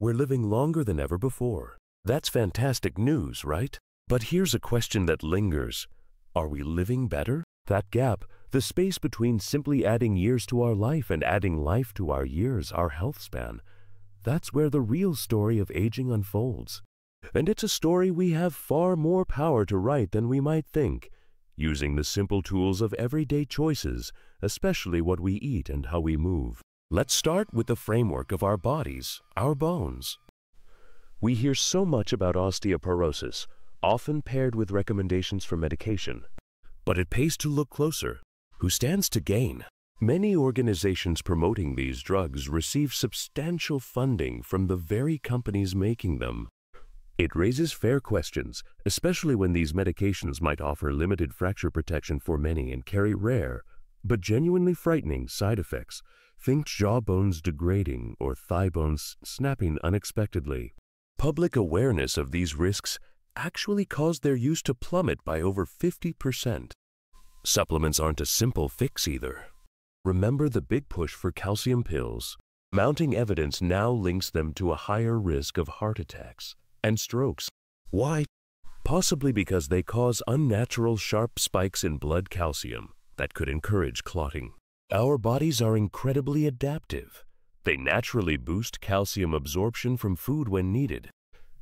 We're living longer than ever before. That's fantastic news, right? But here's a question that lingers. Are we living better? That gap, the space between simply adding years to our life and adding life to our years, our health span, that's where the real story of aging unfolds. And it's a story we have far more power to write than we might think, using the simple tools of everyday choices, especially what we eat and how we move. Let's start with the framework of our bodies, our bones. We hear so much about osteoporosis, often paired with recommendations for medication. But it pays to look closer. Who stands to gain? Many organizations promoting these drugs receive substantial funding from the very companies making them. It raises fair questions, especially when these medications might offer limited fracture protection for many and carry rare, but genuinely frightening side effects. Think jaw bones degrading or thigh bones snapping unexpectedly. Public awareness of these risks actually caused their use to plummet by over 50%. Supplements aren't a simple fix either. Remember the big push for calcium pills? Mounting evidence now links them to a higher risk of heart attacks and strokes. Why? Possibly because they cause unnatural sharp spikes in blood calcium that could encourage clotting. Our bodies are incredibly adaptive. They naturally boost calcium absorption from food when needed.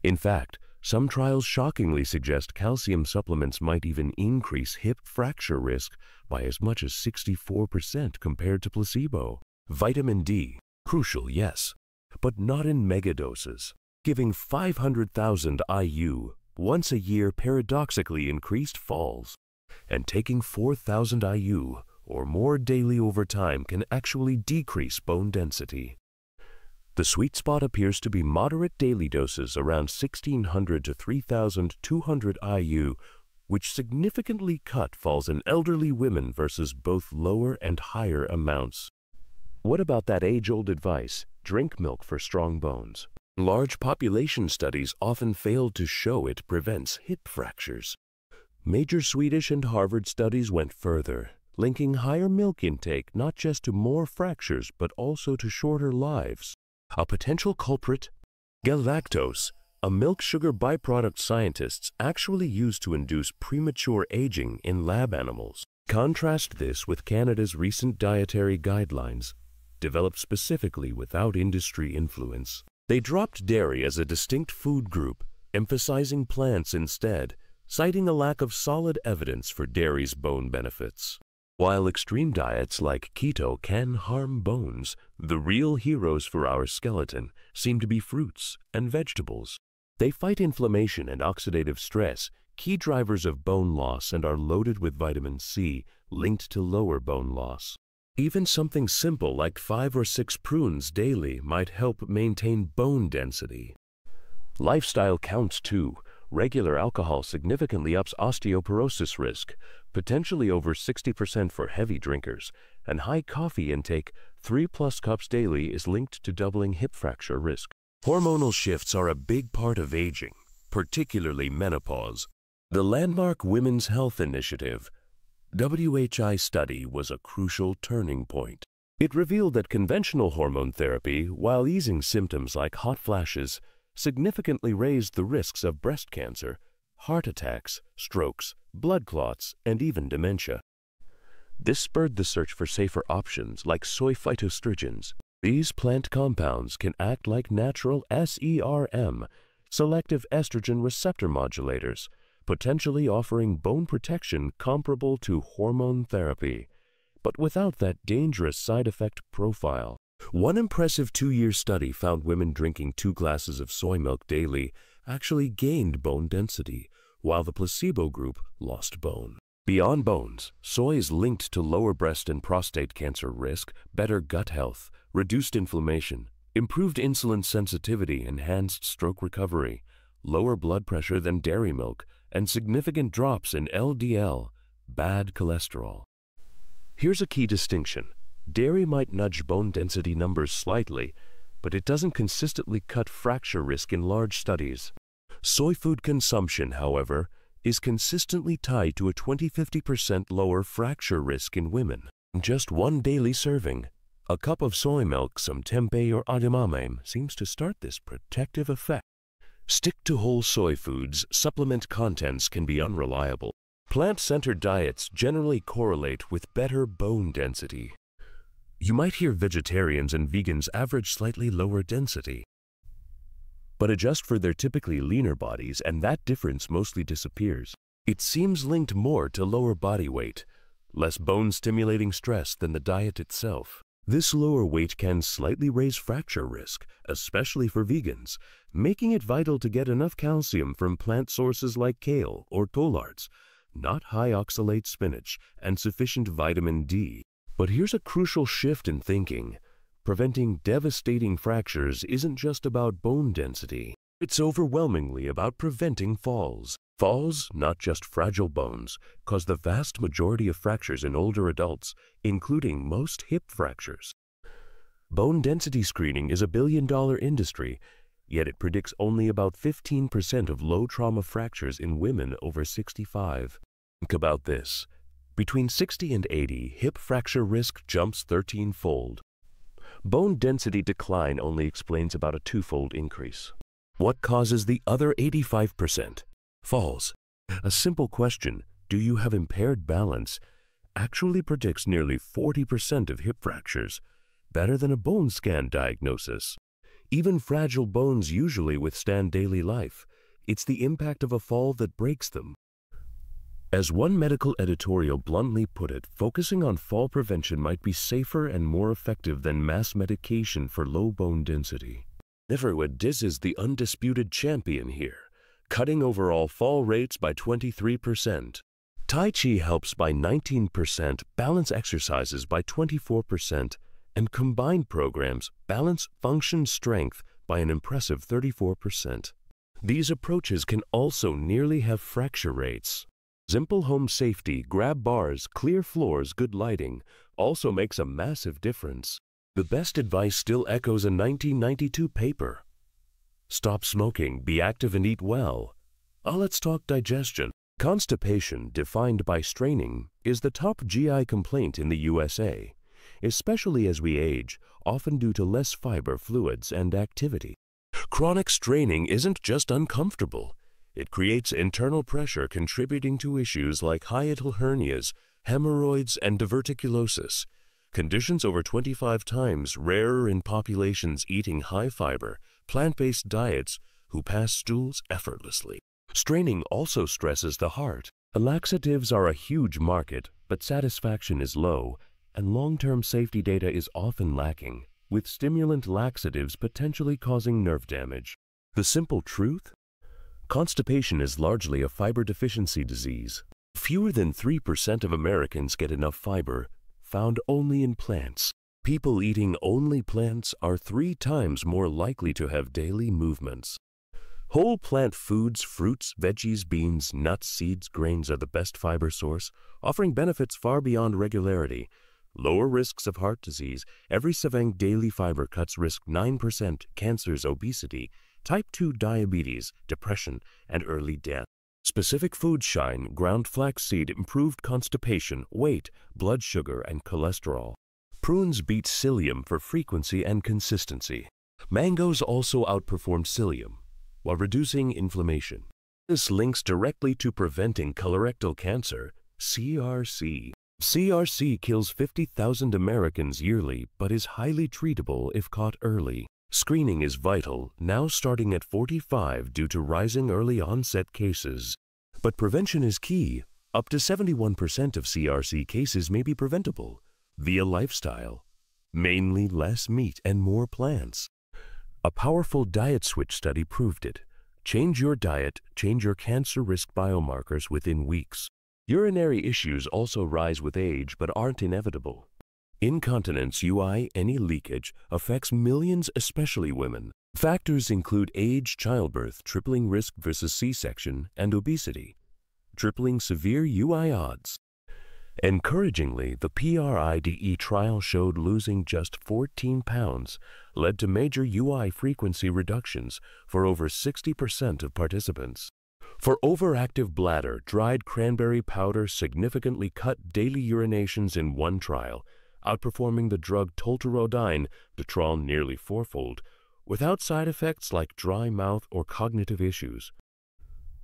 In fact, some trials shockingly suggest calcium supplements might even increase hip fracture risk by as much as 64% compared to placebo. Vitamin D, crucial, yes, but not in megadoses. Giving 500,000 IU once a year paradoxically increased falls, and taking 4,000 IU or more daily over time can actually decrease bone density. The sweet spot appears to be moderate daily doses around 1,600 to 3,200 IU, which significantly cut falls in elderly women versus both lower and higher amounts. What about that age-old advice, drink milk for strong bones? Large population studies often fail to show it prevents hip fractures. Major Swedish and Harvard studies went further, linking higher milk intake not just to more fractures but also to shorter lives. A potential culprit? Galactose, a milk sugar byproduct scientists actually use to induce premature aging in lab animals. Contrast this with Canada's recent dietary guidelines, developed specifically without industry influence. They dropped dairy as a distinct food group, emphasizing plants instead, citing a lack of solid evidence for dairy's bone benefits. While extreme diets like keto can harm bones, the real heroes for our skeleton seem to be fruits and vegetables. They fight inflammation and oxidative stress, key drivers of bone loss, and are loaded with vitamin C, linked to lower bone loss. Even something simple like 5 or 6 prunes daily might help maintain bone density. Lifestyle counts too. Regular alcohol significantly ups osteoporosis risk, potentially over 60% for heavy drinkers, and high coffee intake, 3+ cups daily, is linked to doubling hip fracture risk. Hormonal shifts are a big part of aging, particularly menopause. The landmark Women's Health Initiative WHI study was a crucial turning point. It revealed that conventional hormone therapy, while easing symptoms like hot flashes, significantly raised the risks of breast cancer, heart attacks, strokes, blood clots, and even dementia. This spurred the search for safer options like soy phytoestrogens. These plant compounds can act like natural SERM, selective estrogen receptor modulators, potentially offering bone protection comparable to hormone therapy, but without that dangerous side effect profile. One impressive 2-year study found women drinking 2 glasses of soy milk daily actually gained bone density, while the placebo group lost bone. Beyond bones, soy is linked to lower breast and prostate cancer risk, better gut health, reduced inflammation, improved insulin sensitivity, enhanced stroke recovery, lower blood pressure than dairy milk, and significant drops in LDL, bad cholesterol. Here's a key distinction. Dairy might nudge bone density numbers slightly, but it doesn't consistently cut fracture risk in large studies. Soy food consumption, however, is consistently tied to a 20–50% lower fracture risk in women. Just one daily serving, A cup of soy milk, some tempeh or edamame seems to start this protective effect. Stick to whole soy foods. Supplement contents can be unreliable. Plant-centered diets generally correlate with better bone density. You might hear vegetarians and vegans average slightly lower density, but adjust for their typically leaner bodies and that difference mostly disappears. It seems linked more to lower body weight, less bone-stimulating stress than the diet itself. This lower weight can slightly raise fracture risk, especially for vegans, making it vital to get enough calcium from plant sources like kale or collards, not high oxalate spinach, and sufficient vitamin D. But here's a crucial shift in thinking. Preventing devastating fractures isn't just about bone density. It's overwhelmingly about preventing falls. Falls, not just fragile bones, cause the vast majority of fractures in older adults, including most hip fractures. Bone density screening is a billion-dollar industry, yet it predicts only about 15% of low-trauma fractures in women over 65. Think about this. Between 60 and 80, hip fracture risk jumps 13-fold. Bone density decline only explains about a 2-fold increase. What causes the other 85%? Falls. A simple question, do you have impaired balance, actually predicts nearly 40% of hip fractures, better than a bone scan diagnosis. Even fragile bones usually withstand daily life. It's the impact of a fall that breaks them. As one medical editorial bluntly put it, focusing on fall prevention might be safer and more effective than mass medication for low bone density. This is the undisputed champion here, cutting overall fall rates by 23%. Tai Chi helps by 19%, balance exercises by 24%, and combined programs balance function strength by an impressive 34%. These approaches can also nearly have fracture rates. Simple home safety, grab bars, clear floors, good lighting also makes a massive difference. The best advice still echoes a 1992 paper. Stop smoking, be active and eat well. Let's talk digestion. Constipation, defined by straining, is the top GI complaint in the USA, especially as we age, often due to less fiber, fluids, and activity. Chronic straining isn't just uncomfortable. It creates internal pressure contributing to issues like hiatal hernias, hemorrhoids, and diverticulosis, conditions over 25 times rarer in populations eating high-fiber, plant-based diets who pass stools effortlessly. Straining also stresses the heart. Laxatives are a huge market, but satisfaction is low, and long-term safety data is often lacking, with stimulant laxatives potentially causing nerve damage. The simple truth? Constipation is largely a fiber deficiency disease. Fewer than 3% of Americans get enough fiber, found only in plants. People eating only plants are 3 times more likely to have daily movements. Whole plant foods, fruits, veggies, beans, nuts, seeds, grains are the best fiber source, offering benefits far beyond regularity. Lower risks of heart disease. Every serving daily fiber cuts risk 9%, cancers, obesity, type 2 diabetes, depression, and early death. Specific foods shine: ground flaxseed, improved constipation, weight, blood sugar, and cholesterol. Prunes beat psyllium for frequency and consistency. Mangoes also outperform psyllium while reducing inflammation. This links directly to preventing colorectal cancer, CRC. CRC kills 50,000 Americans yearly, but is highly treatable if caught early. Screening is vital, now starting at 45 due to rising early onset cases. But prevention is key. Up to 71% of CRC cases may be preventable via lifestyle, mainly less meat and more plants. A powerful diet switch study proved it. Change your diet, change your cancer risk biomarkers within weeks. Urinary issues also rise with age but aren't inevitable. Incontinence, UI, any leakage affects millions, especially women. Factors include age, childbirth, tripling risk versus C-section, and obesity, tripling severe UI odds. Encouragingly, the PRIDE trial showed losing just 14 pounds led to major UI frequency reductions for over 60% of participants. For overactive bladder, dried cranberry powder significantly cut daily urinations in one trial, outperforming the drug tolterodine, Detrol nearly fourfold, without side effects like dry mouth or cognitive issues.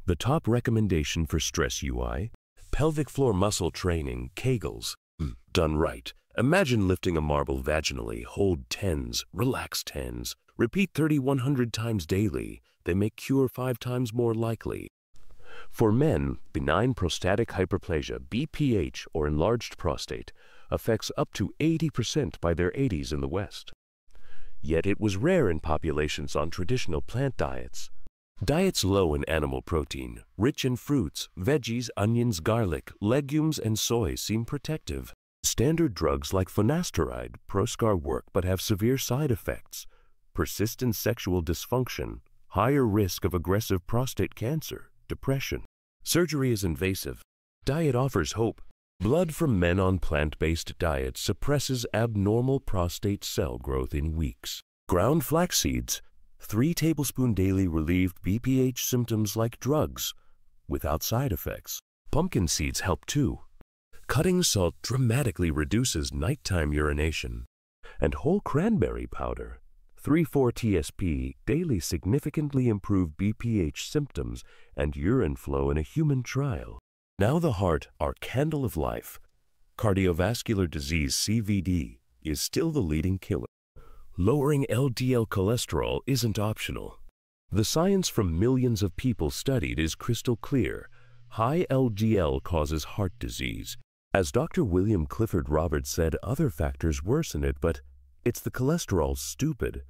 The top recommendation for stress UI? Pelvic floor muscle training, Kegels. Done right. Imagine lifting a marble vaginally, hold 10s, relax 10s, repeat 3,100 times daily. They make cure 5 times more likely. For men, benign prostatic hyperplasia, BPH, or enlarged prostate, affects up to 80% by their 80s in the West. Yet it was rare in populations on traditional plant diets. Diets low in animal protein, rich in fruits, veggies, onions, garlic, legumes, and soy seem protective. Standard drugs like finasteride, Proscar work but have severe side effects. Persistent sexual dysfunction, higher risk of aggressive prostate cancer, depression. Surgery is invasive. Diet offers hope. Blood from men on plant-based diets suppresses abnormal prostate cell growth in weeks. Ground flax seeds, 3 tablespoons daily relieved BPH symptoms like drugs, without side effects. Pumpkin seeds help too. Cutting salt dramatically reduces nighttime urination. And whole cranberry powder, 3,4-TSP, daily significantly improved BPH symptoms and urine flow in a human trial. Now the heart, our candle of life. Cardiovascular disease, CVD, is still the leading killer. Lowering LDL cholesterol isn't optional. The science from millions of people studied is crystal clear. High LDL causes heart disease. As Dr. William Clifford Roberts said, other factors worsen it, but it's the cholesterol, stupid.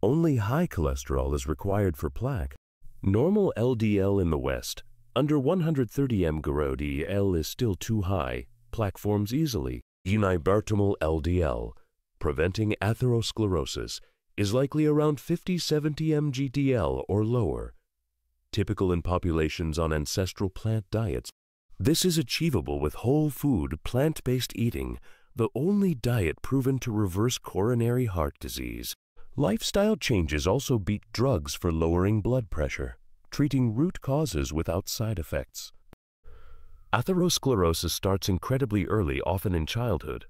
Only high cholesterol is required for plaque. Normal LDL in the West, under 130 mg L is still too high. Plaque forms easily. Unibartimal LDL, preventing atherosclerosis, is likely around 50-70 mg/dL or lower, typical in populations on ancestral plant diets. This is achievable with whole food, plant-based eating, the only diet proven to reverse coronary heart disease. Lifestyle changes also beat drugs for lowering blood pressure, treating root causes without side effects. Atherosclerosis starts incredibly early, often in childhood.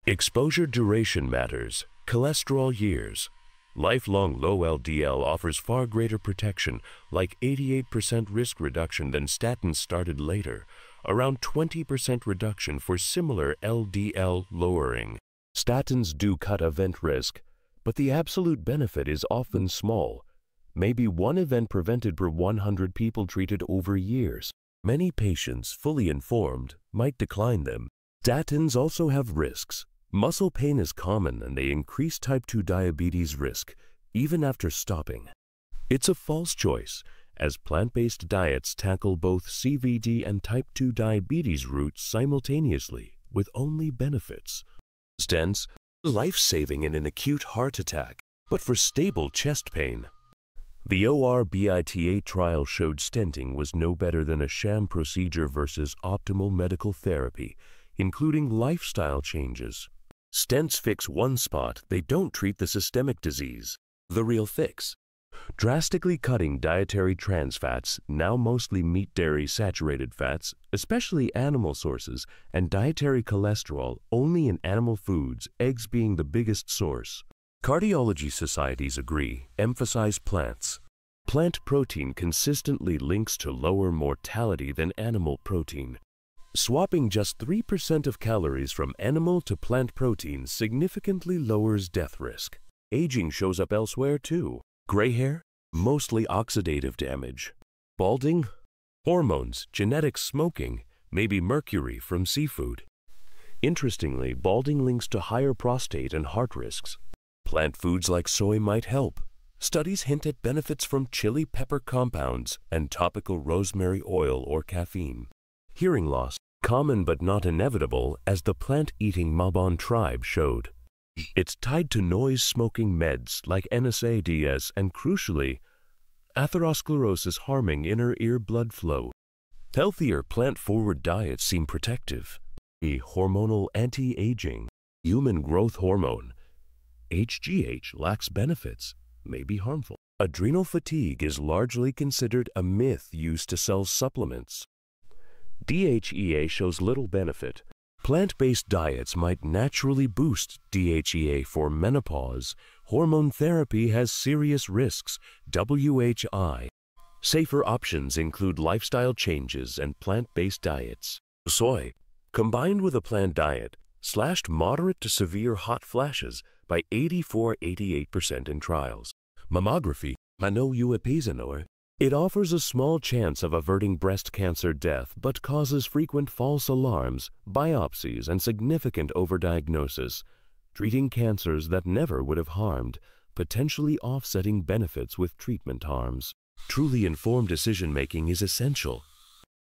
Exposure duration matters, cholesterol years. Lifelong low LDL offers far greater protection, like 88% risk reduction than statins started later, around 20% reduction for similar LDL lowering. Statins do cut event risk, but the absolute benefit is often small. Maybe 1 event prevented per 100 people treated over years. Many patients, fully informed, might decline them. Statins also have risks. Muscle pain is common and they increase type 2 diabetes risk, even after stopping. It's a false choice, as plant-based diets tackle both CVD and type 2 diabetes roots simultaneously, with only benefits. Stents, life-saving in an acute heart attack, but for stable chest pain. The ORBITA trial showed stenting was no better than a sham procedure versus optimal medical therapy, including lifestyle changes. Stents fix one spot, they don't treat the systemic disease. The real fix. Drastically cutting dietary trans fats, now mostly meat, dairy, saturated fats, especially animal sources, and dietary cholesterol only in animal foods, eggs being the biggest source. Cardiology societies agree, emphasize plants. Plant protein consistently links to lower mortality than animal protein. Swapping just 3% of calories from animal to plant protein significantly lowers death risk. Aging shows up elsewhere too. Gray hair? Mostly oxidative damage. Balding? Hormones, genetics, smoking, maybe mercury from seafood. Interestingly, balding links to higher prostate and heart risks. Plant foods like soy might help. Studies hint at benefits from chili pepper compounds and topical rosemary oil or caffeine. Hearing loss, common but not inevitable, as the plant-eating Mabon tribe showed. It's tied to noise-smoking meds like NSAIDs and, crucially, atherosclerosis harming inner ear blood flow. Healthier plant-forward diets seem protective. Hormonal anti-aging, human growth hormone, HGH lacks benefits, may be harmful. Adrenal fatigue is largely considered a myth used to sell supplements. DHEA shows little benefit. Plant-based diets might naturally boost DHEA for menopause. Hormone therapy has serious risks. WHI. Safer options include lifestyle changes and plant-based diets. Soy, combined with a planned diet, slashed moderate to severe hot flashes by 84–88% in trials. Mammography, it offers a small chance of averting breast cancer death but causes frequent false alarms, biopsies, and significant overdiagnosis, treating cancers that never would have harmed, potentially offsetting benefits with treatment harms. Truly informed decision-making is essential.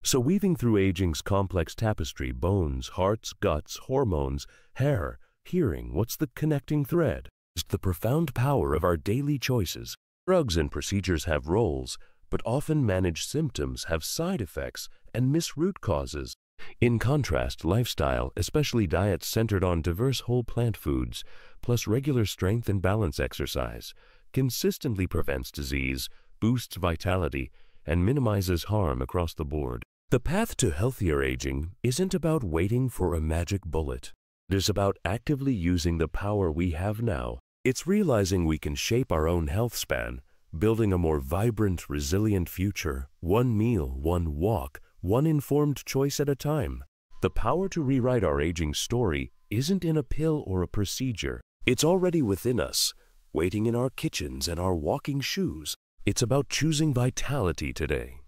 So weaving through aging's complex tapestry, bones, hearts, guts, hormones, hair, hearing, what's the connecting thread? It's the profound power of our daily choices. Drugs and procedures have roles, but often managed symptoms have side effects and miss root causes. In contrast, lifestyle, especially diets centered on diverse whole plant foods, plus regular strength and balance exercise, consistently prevents disease, boosts vitality, and minimizes harm across the board. The path to healthier aging isn't about waiting for a magic bullet. It is about actively using the power we have now. It's realizing we can shape our own health span, building a more vibrant, resilient future, one meal, one walk, one informed choice at a time. The power to rewrite our aging story isn't in a pill or a procedure. It's already within us, waiting in our kitchens and our walking shoes. It's about choosing vitality today.